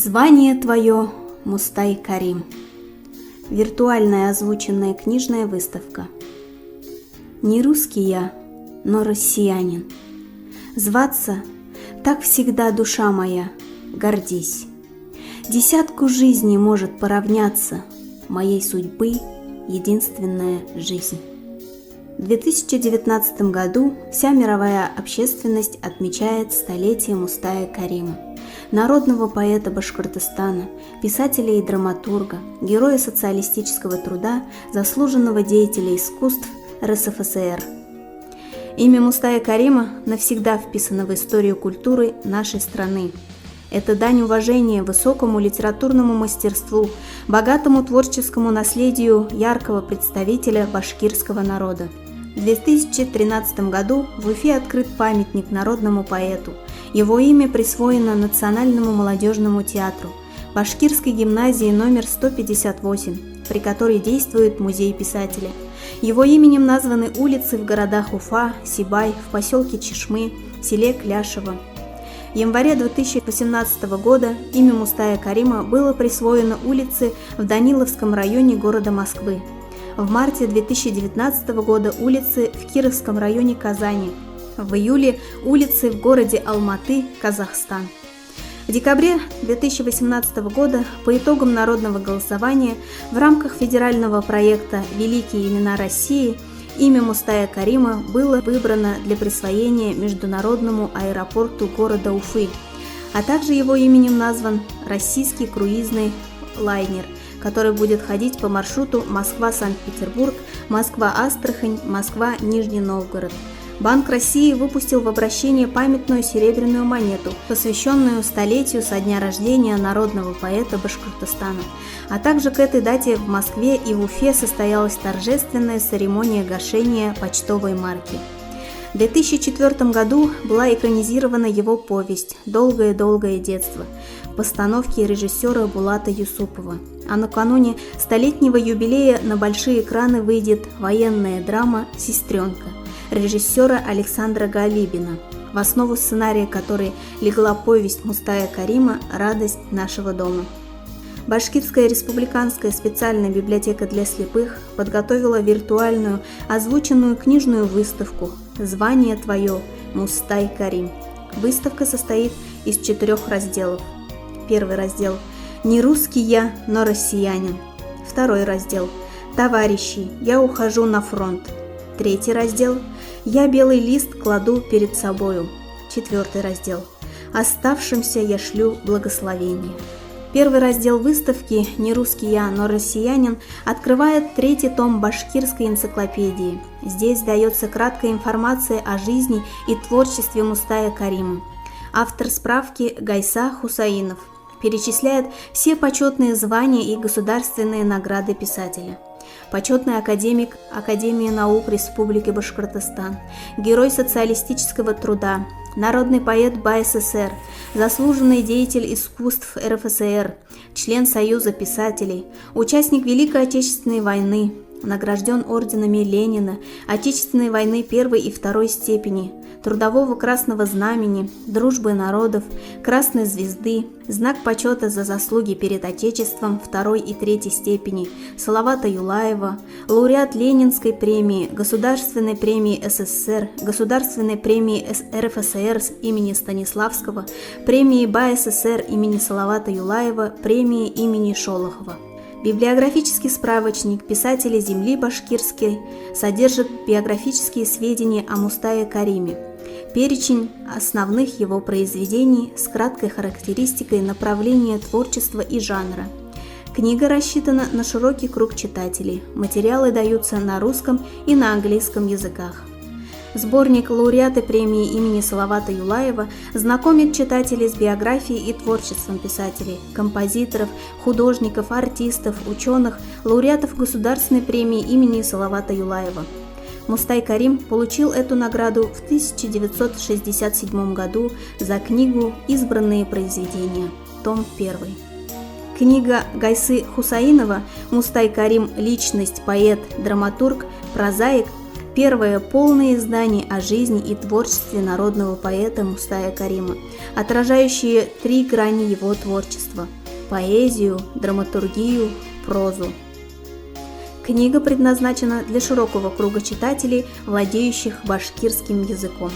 Звание твое, Мустай Карим. Виртуальная озвученная книжная выставка. Не русский я, но россиянин. Зваться так всегда душа моя, гордись. Десятку жизней может поравняться, моей судьбы единственная жизнь. В 2019 году вся мировая общественность отмечает столетие Мустая Карима, народного поэта Башкортостана, писателя и драматурга, героя социалистического труда, заслуженного деятеля искусств РСФСР. Имя Мустая Карима навсегда вписано в историю культуры нашей страны. Это дань уважения высокому литературному мастерству, богатому творческому наследию яркого представителя башкирского народа. В 2013 году в Уфе открыт памятник народному поэту. Его имя присвоено Национальному молодежному театру, Башкирской гимназии номер 158, при которой действует музей писателя. Его именем названы улицы в городах Уфа, Сибай, в поселке Чешмы, селе Кляшево. В январе 2018 года имя Мустая Карима было присвоено улице в Даниловском районе города Москвы. В марте 2019 года улицы в Кировском районе Казани. В июле улицы в городе Алматы, Казахстан. В декабре 2018 года по итогам народного голосования в рамках федерального проекта «Великие имена России» имя Мустая Карима было выбрано для присвоения международному аэропорту города Уфы, а также его именем назван российский круизный лайнер, который будет ходить по маршруту Москва-Санкт-Петербург, Москва-Астрахань, Москва-Нижний Новгород. Банк России выпустил в обращение памятную серебряную монету, посвященную столетию со дня рождения народного поэта Башкортостана. А также к этой дате в Москве и в Уфе состоялась торжественная церемония гашения почтовой марки. В 2004 году была экранизирована его повесть «Долгое-долгое детство» в постановке режиссера Булата Юсупова. А накануне столетнего юбилея на большие экраны выйдет военная драма «Сестренка» режиссера Александра Галибина, в основу сценария которой легла повесть Мустая Карима «Радость нашего дома». Башкирская республиканская специальная библиотека для слепых подготовила виртуальную озвученную книжную выставку «Звание твое, Мустай Карим». Выставка состоит из 4 разделов. Первый раздел «Не русский я, но россиянин». Второй раздел «Товарищи, я ухожу на фронт». Третий раздел «Я белый лист кладу перед собою». Четвертый раздел «Оставшимся я шлю благословение». Первый раздел выставки «Не русский я, но россиянин» открывает 3-й том башкирской энциклопедии. Здесь дается краткая информация о жизни и творчестве Мустая Карима. Автор справки Гайса Хусаинов перечисляет все почетные звания и государственные награды писателя. Почетный академик Академии наук Республики Башкортостан, герой социалистического труда, народный поэт БССР, заслуженный деятель искусств РФСР, член Союза писателей, участник Великой Отечественной войны, награжден орденами Ленина, Отечественной войны 1 и 2 степени, Трудового Красного Знамени, Дружбы народов, Красной Звезды, Знак почета за заслуги перед Отечеством 2 и 3 степени, Салавата Юлаева, лауреат Ленинской премии, Государственной премии СССР, Государственной премии РФСР имени Станиславского, премии БССР имени Салавата Юлаева, премии имени Шолохова. Библиографический справочник писателей земли башкирской содержит биографические сведения о Мустае Кариме, перечень основных его произведений с краткой характеристикой направления творчества и жанра. Книга рассчитана на широкий круг читателей, материалы даются на русском и на английском языках. Сборник «Лауреаты премии имени Салавата Юлаева» знакомит читателей с биографией и творчеством писателей, композиторов, художников, артистов, ученых, лауреатов Государственной премии имени Салавата Юлаева. Мустай Карим получил эту награду в 1967 году за книгу «Избранные произведения», том 1. Книга Гайсы Хусаинова «Мустай Карим. Личность, поэт, драматург, прозаик» первое полное издание о жизни и творчестве народного поэта Мустая Карима, отражающее 3 грани его творчества – поэзию, драматургию, прозу. Книга предназначена для широкого круга читателей, владеющих башкирским языком.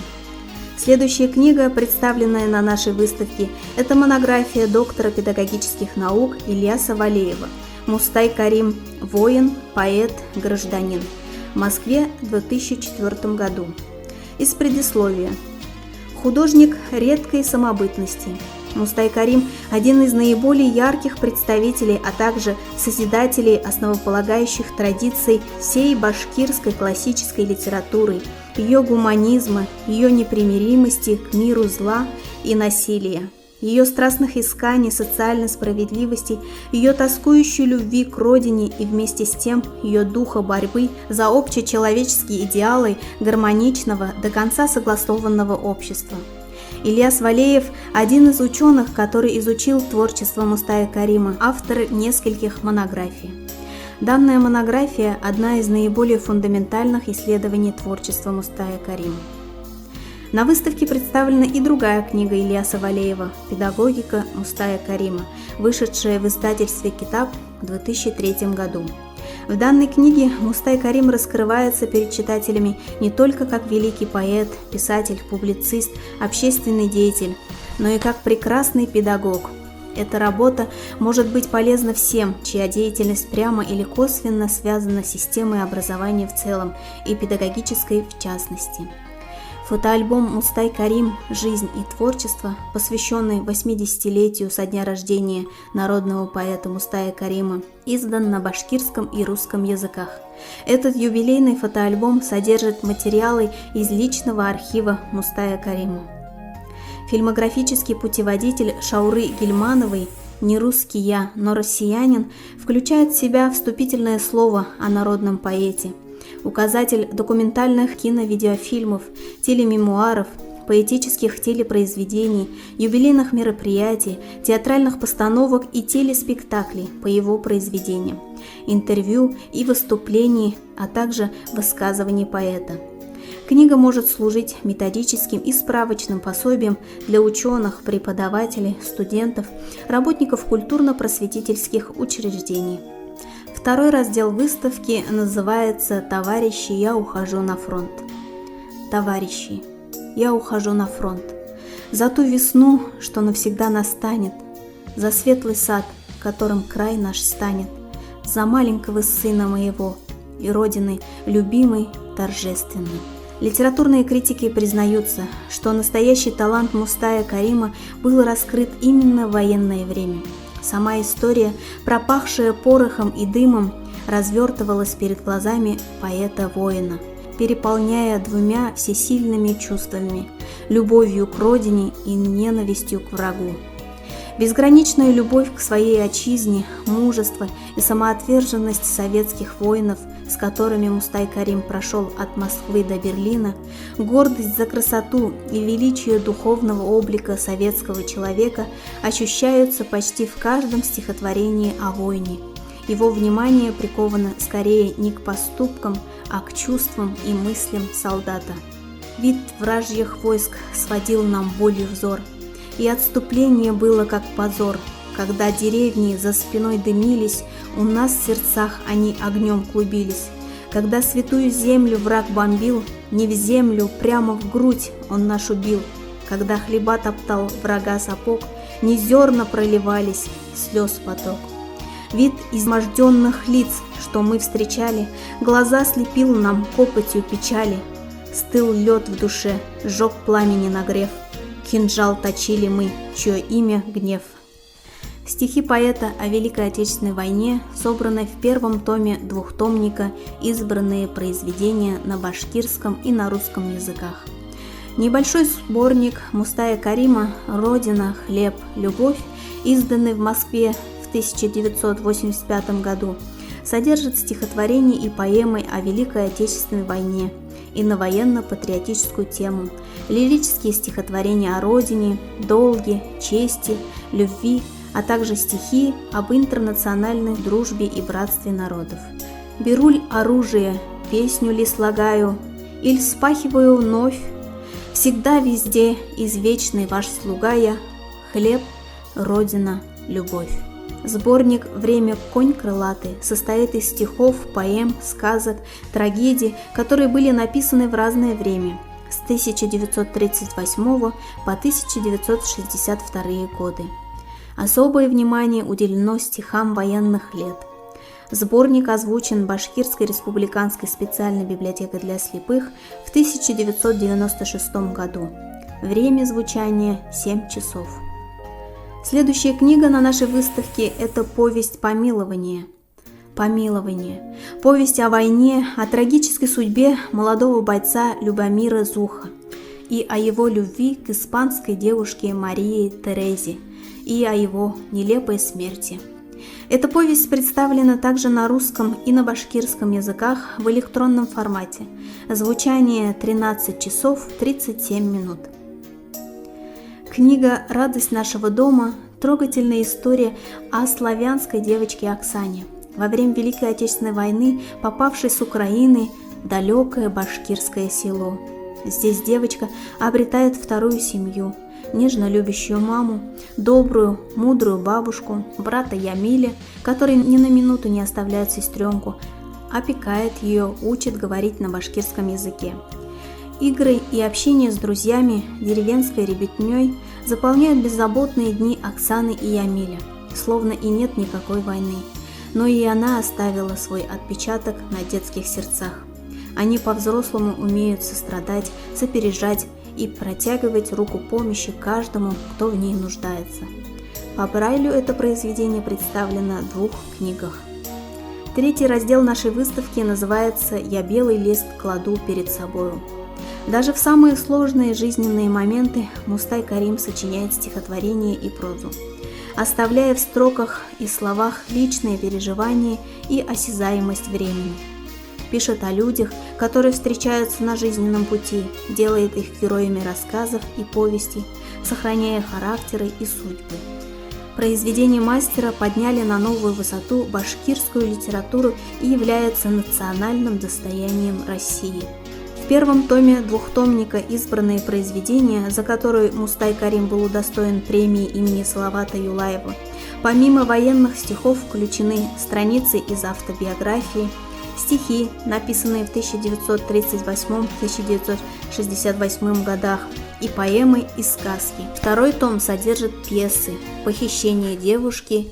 Следующая книга, представленная на нашей выставке, это монография доктора педагогических наук Ильяса Валеева «Мустай Карим. Воин, поэт, гражданин». В Москве в 2004 году. Из предисловия. Художник редкой самобытности. Мустай Карим – один из наиболее ярких представителей, а также созидателей основополагающих традиций всей башкирской классической литературы, ее гуманизма, ее непримиримости к миру зла и насилия, ее страстных исканий социальной справедливости, ее тоскующей любви к родине и вместе с тем ее духа борьбы за общечеловеческие идеалы гармоничного, до конца согласованного общества. Ильяс Валеев – один из ученых, который изучил творчество Мустая Карима, автор нескольких монографий. Данная монография – одна из наиболее фундаментальных исследований творчества Мустая Карима. На выставке представлена и другая книга Ильяса Валеева «Педагогика Мустая Карима», вышедшая в издательстве «Китаб» в 2003 году. В данной книге Мустай Карим раскрывается перед читателями не только как великий поэт, писатель, публицист, общественный деятель, но и как прекрасный педагог. Эта работа может быть полезна всем, чья деятельность прямо или косвенно связана с системой образования в целом и педагогической в частности. Фотоальбом «Мустай Карим. Жизнь и творчество», посвященный 80-летию со дня рождения народного поэта Мустая Карима, издан на башкирском и русском языках. Этот юбилейный фотоальбом содержит материалы из личного архива Мустая Карима. Фильмографический путеводитель Шауры Гильмановой «Не русский я, но россиянин» включает в себя вступительное слово о народном поэте, указатель документальных кино-видеофильмов, телемемуаров, поэтических телепроизведений, юбилейных мероприятий, театральных постановок и телеспектаклей по его произведениям, интервью и выступлений, а также высказываний поэта. Книга может служить методическим и справочным пособием для ученых, преподавателей, студентов, работников культурно-просветительских учреждений. Второй раздел выставки называется «Товарищи, я ухожу на фронт». Товарищи, я ухожу на фронт. За ту весну, что навсегда настанет, за светлый сад, которым край наш станет, за маленького сына моего и родины любимой, торжественной. Литературные критики признаются, что настоящий талант Мустая Карима был раскрыт именно в военное время. Сама история, пропахшая порохом и дымом, развертывалась перед глазами поэта-воина, переполняя 2 всесильными чувствами – любовью к родине и ненавистью к врагу. Безграничная любовь к своей отчизне, мужество и самоотверженность советских воинов, с которыми Мустай Карим прошел от Москвы до Берлина, гордость за красоту и величие духовного облика советского человека ощущаются почти в каждом стихотворении о войне. Его внимание приковано скорее не к поступкам, а к чувствам и мыслям солдата. Вид вражьих войск сводил нам болью взор, и отступление было как позор. Когда деревни за спиной дымились, у нас в сердцах они огнем клубились. Когда святую землю враг бомбил, не в землю, прямо в грудь он нашу бил. Когда хлеба топтал врага сапог, не зерна проливались, слез поток. Вид изможденных лиц, что мы встречали, глаза слепил нам копотью печали. Стыл лед в душе, сжег пламени нагрев. Кинжал точили мы, чье имя гнев. Стихи поэта о Великой Отечественной войне собраны в первом томе двухтомника «Избранные произведения на башкирском и на русском языках». Небольшой сборник Мустая Карима «Родина, хлеб, любовь», изданный в Москве в 1985 году, содержит стихотворения и поэмы о Великой Отечественной войне и на военно-патриотическую тему, лирические стихотворения о родине, долге, чести, любви, а также стихи об интернациональной дружбе и братстве народов. «Беру ль оружие, песню ли слагаю, иль вспахиваю вновь, всегда везде извечный ваш слуга я, хлеб, родина, любовь. Сборник «Время конь крылатый» состоит из стихов, поэм, сказок, трагедий, которые были написаны в разное время, с 1938 по 1962 годы. Особое внимание уделено стихам военных лет. Сборник озвучен Башкирской республиканской специальной библиотекой для слепых в 1996 году. Время звучания 7 часов. Следующая книга на нашей выставке – это повесть «Помилование». «Помилование» – повесть о войне, о трагической судьбе молодого бойца Любомира Зуха и о его любви к испанской девушке Марии Терезе и о его нелепой смерти. Эта повесть представлена также на русском и на башкирском языках в электронном формате. Звучание 13 часов 37 минут. Книга «Радость нашего дома» – трогательная история о славянской девочке Оксане, во время Великой Отечественной войны, попавшей с Украины в далекое башкирское село. Здесь девочка обретает вторую семью, нежно любящую маму, добрую, мудрую бабушку, брата Ямиля, который ни на минуту не оставляет сестренку, опекает ее, учит говорить на башкирском языке. Игры и общение с друзьями, деревенской ребятней заполняют беззаботные дни Оксаны и Ямиля, словно и нет никакой войны. Но и она оставила свой отпечаток на детских сердцах. Они по-взрослому умеют сострадать, сопережать и протягивать руку помощи каждому, кто в ней нуждается. По Брайлю это произведение представлено в 2 книгах. Третий раздел нашей выставки называется «Я белый лист кладу перед собою». Даже в самые сложные жизненные моменты Мустай Карим сочиняет стихотворение и прозу, оставляя в строках и словах личные переживания и осязаемость времени. Пишет о людях, которые встречаются на жизненном пути, делает их героями рассказов и повестей, сохраняя характеры и судьбы. Произведения мастера подняли на новую высоту башкирскую литературу и являются национальным достоянием России. В первом томе двухтомника избранные произведения, за которые Мустай Карим был удостоен премии имени Салавата Юлаева. Помимо военных стихов включены страницы из автобиографии, стихи, написанные в 1938-1968 годах, и поэмы и сказки. Второй том содержит пьесы «Похищение девушки»,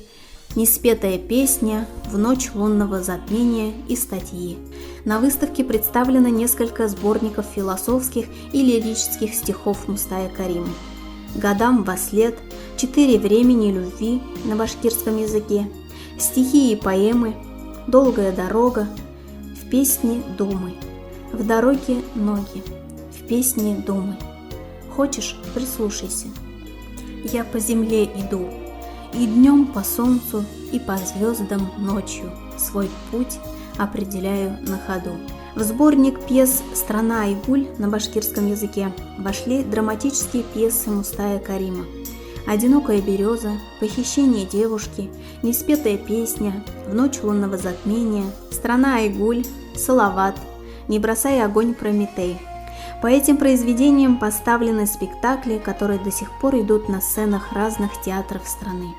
«Неспетая песня», «В ночь лунного затмения» и статьи. На выставке представлено несколько сборников философских и лирических стихов Мустая Карима. «Годам вослед», «4 времени любви» на башкирском языке, стихи и поэмы, «Долгая дорога», «В песне думы», «В дороге ноги», «В песне думы». Хочешь, прислушайся. Я по земле иду, и днем по солнцу, и по звездам ночью свой путь определяю на ходу. В сборник пьес «Страна Айгуль» на башкирском языке вошли драматические пьесы Мустая Карима: «Одинокая береза», «Похищение девушки», «Неспетая песня», «В ночь лунного затмения», «Страна Айгуль», «Салават», «Не бросай огонь, Прометей». По этим произведениям поставлены спектакли, которые до сих пор идут на сценах разных театров страны.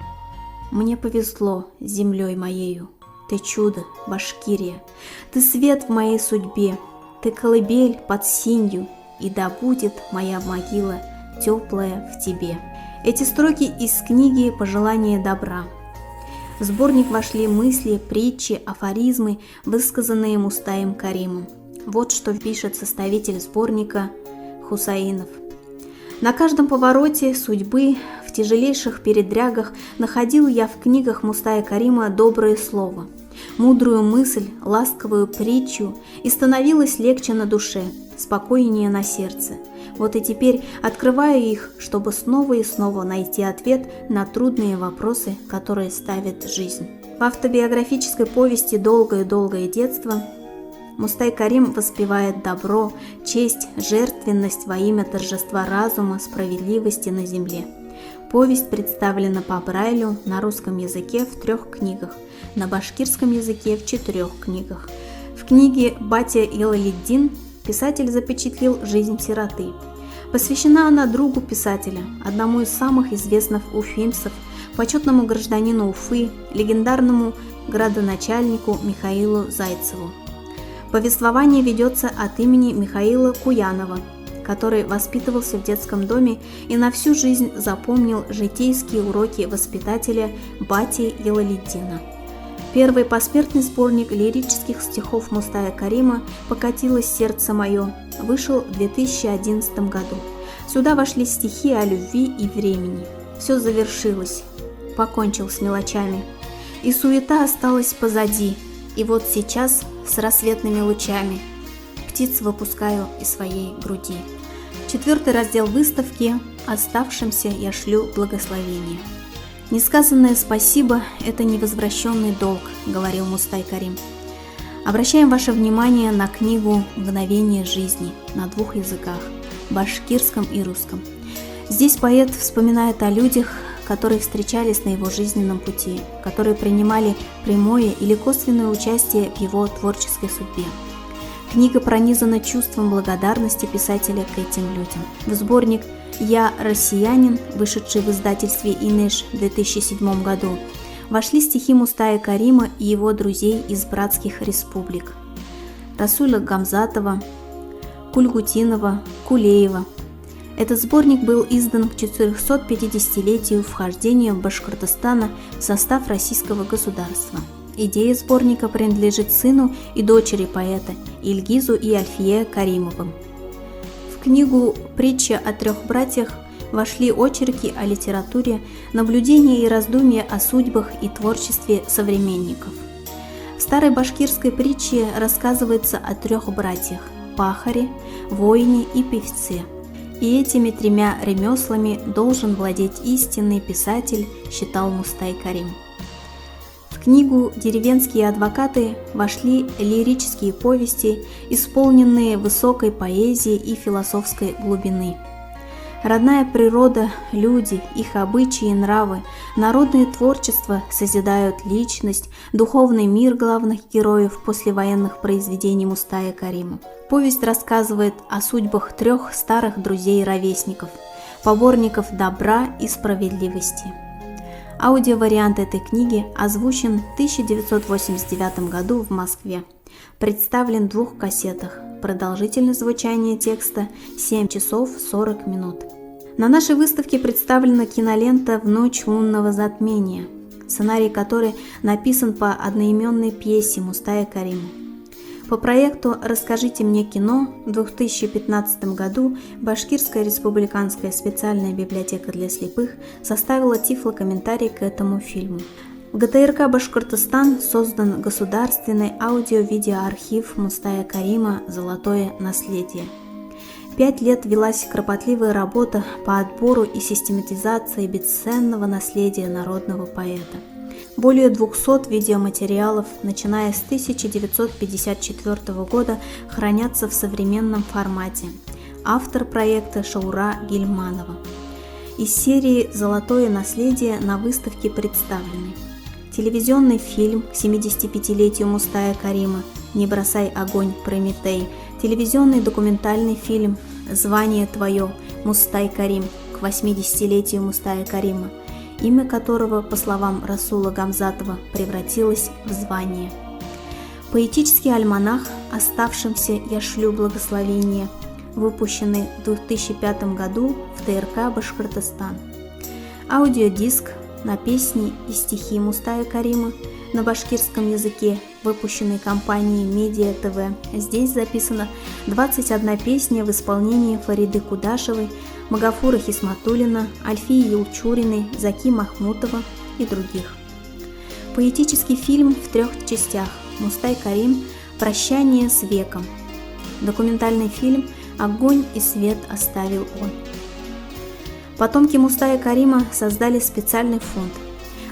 Мне повезло с землей моею. Ты чудо, Башкирия, ты свет в моей судьбе, ты колыбель под синью, и да будет моя могила теплая в тебе. Эти строки из книги «Пожелание добра». В сборник вошли мысли, притчи, афоризмы, высказанные Мустаем Каримом. Вот что пишет составитель сборника Хусаинов. На каждом повороте судьбы, в тяжелейших передрягах находил я в книгах Мустая Карима доброе слово, мудрую мысль, ласковую притчу, и становилось легче на душе, спокойнее на сердце. Вот и теперь открываю их, чтобы снова и снова найти ответ на трудные вопросы, которые ставит жизнь. В автобиографической повести «Долгое-долгое детство» Мустай Карим воспевает добро, честь, жертвенность во имя торжества разума, справедливости на земле. Повесть представлена по Брайлю на русском языке в 3 книгах, на башкирском языке в 4 книгах. В книге «Батя Илалиддин» писатель запечатлел жизнь сироты. Посвящена она другу писателя, одному из самых известных уфимцев, почетному гражданину Уфы, легендарному градоначальнику Михаилу Зайцеву. Повествование ведется от имени Михаила Куянова, который воспитывался в детском доме и на всю жизнь запомнил житейские уроки воспитателя Бати Ялалиддина. Первый посмертный сборник лирических стихов Мустая Карима «Покатилось сердце мое» вышел в 2011 году. Сюда вошли стихи о любви и времени. Все завершилось, покончил с мелочами, и суета осталась позади, и вот сейчас с рассветными лучами птиц выпускаю из своей груди. 4 раздел выставки «Оставшимся я шлю благословение». «Несказанное спасибо – это невозвращенный долг», – говорил Мустай Карим. Обращаем ваше внимание на книгу «Мгновение жизни» на 2 языках – башкирском и русском. Здесь поэт вспоминает о людях, которые встречались на его жизненном пути, которые принимали прямое или косвенное участие в его творческой судьбе. Книга пронизана чувством благодарности писателя к этим людям. В сборник «Я россиянин», вышедший в издательстве «Инеш» в 2007 году, вошли стихи Мустая Карима и его друзей из братских республик – Расуля Гамзатова, Кульгутинова, Кулеева. Этот сборник был издан к 450-летию вхождения Башкортостана в состав российского государства. Идея сборника принадлежит сыну и дочери поэта Ильгизу и Альфие Каримовым. В книгу «Притча о 3 братьях» вошли очерки о литературе, наблюдения и раздумья о судьбах и творчестве современников. В старой башкирской притче рассказывается о 3 братьях – пахаре, воине и певце. И этими 3 ремеслами должен владеть истинный писатель, считал Мустай Карим. В книгу «Деревенские адвокаты» вошли лирические повести, исполненные высокой поэзии и философской глубины. Родная природа, люди, их обычаи и нравы, народное творчество созидают личность, духовный мир главных героев послевоенных произведений Мустая Карима. Повесть рассказывает о судьбах 3 старых друзей-ровесников, поборников добра и справедливости. Аудиовариант этой книги озвучен в 1989 году в Москве. Представлен в 2 кассетах. Продолжительность звучания текста 7 часов 40 минут. На нашей выставке представлена кинолента «В ночь лунного затмения», сценарий которой написан по одноименной пьесе Мустая Карима. По проекту «Расскажите мне кино» в 2015 году Башкирская республиканская специальная библиотека для слепых составила тифлокомментарий к этому фильму. В ГТРК Башкортостан создан государственный аудио-видеоархив Мустая Карима «Золотое наследие». 5 лет велась кропотливая работа по отбору и систематизации бесценного наследия народного поэта. Более 200 видеоматериалов, начиная с 1954 года, хранятся в современном формате. Автор проекта Шаура Гильманова. Из серии «Золотое наследие» на выставке представлены телевизионный фильм к 75-летию Мустая Карима «Не бросай огонь, Прометей», телевизионный документальный фильм «Звание твое, Мустай Карим» к 80-летию Мустая Карима, имя которого, по словам Расула Гамзатова, превратилось в звание. Поэтический альманах «Оставшимся я шлю благословение», выпущенный в 2005 году в ТРК Башкортостан. Аудиодиск на песни и стихи Мустая Карима на башкирском языке, выпущенный компанией Медиа ТВ. Здесь записано 21 песня в исполнении Фариды Кудашевой, Магафура Хисматуллина, Альфии Юлчуриной, Заки Махмутова и других. Поэтический фильм в 3 частях «Мустай Карим. Прощание с веком». Документальный фильм «Огонь и свет оставил он». Потомки Мустая Карима создали специальный фонд.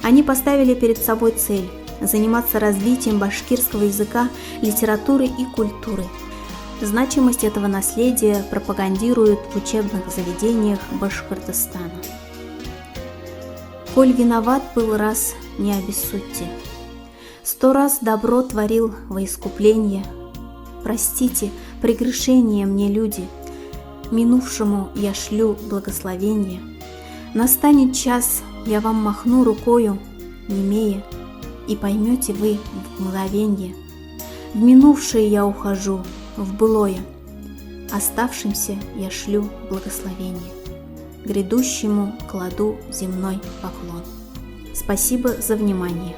Они поставили перед собой цель – заниматься развитием башкирского языка, литературы и культуры. Значимость этого наследия пропагандируют в учебных заведениях Башкортостана. «Коль виноват был раз, не обессудьте. 100 раз добро творил во искупление. Простите, прегрешения мне люди, минувшему я шлю благословение. Настанет час, я вам махну рукою, немея, и поймете вы в мгновенье. В минувшее я ухожу, в былое, оставшимся я шлю благословение. Грядущему кладу земной поклон. Спасибо за внимание.